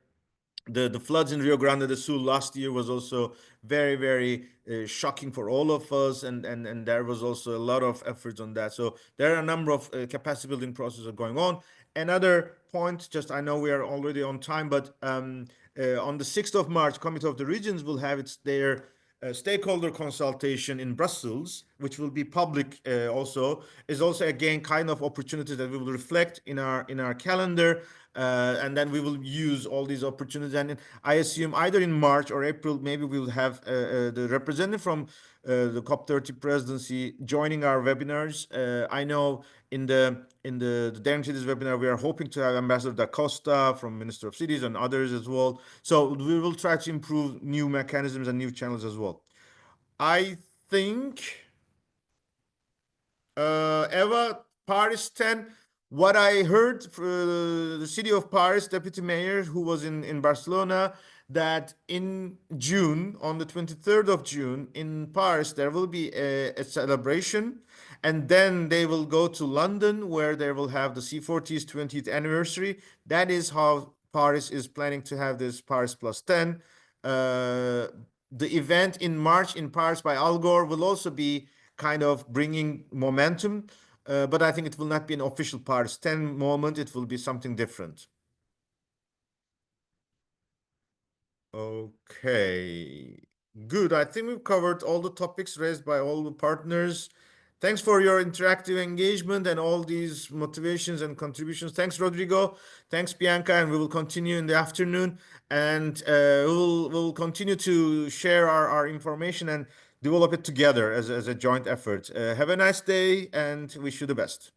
the floods in Rio Grande do Sul last year was also very, very shocking for all of us, and there was also a lot of efforts on that. So there are a number of capacity building processes going on. Another point, just I know we are already on time, but on the 6th of March, Committee of the Regions will have their stakeholder consultation in Brussels, which will be public also, is also again kind of opportunities that we will reflect in our calendar, and then we will use all these opportunities. And I assume either in March or April, maybe we'll have the representative from the COP30 presidency joining our webinars. I know in the in the Daring Cities webinar, we are hoping to have Ambassador Da Costa from Minister of Cities and others as well. So we will try to improve new mechanisms and new channels as well. I think Eva, Paris 10. What I heard from the city of Paris deputy mayor who was in Barcelona, that in June, on the 23rd of June in Paris, there will be a celebration. And then they will go to London where they will have the C40's 20th anniversary. That is how Paris is planning to have this Paris Plus 10. The event in March in Paris by Al Gore will also be kind of bringing momentum, but I think it will not be an official Paris 10 moment. It will be something different. Okay, good. I think we've covered all the topics raised by all the partners. Thanks for your interactive engagement and all these motivations and contributions. Thanks, Rodrigo. Thanks, Bianca. And we will continue in the afternoon. And we'll continue to share our information and develop it together as a joint effort. Have a nice day and wish you the best.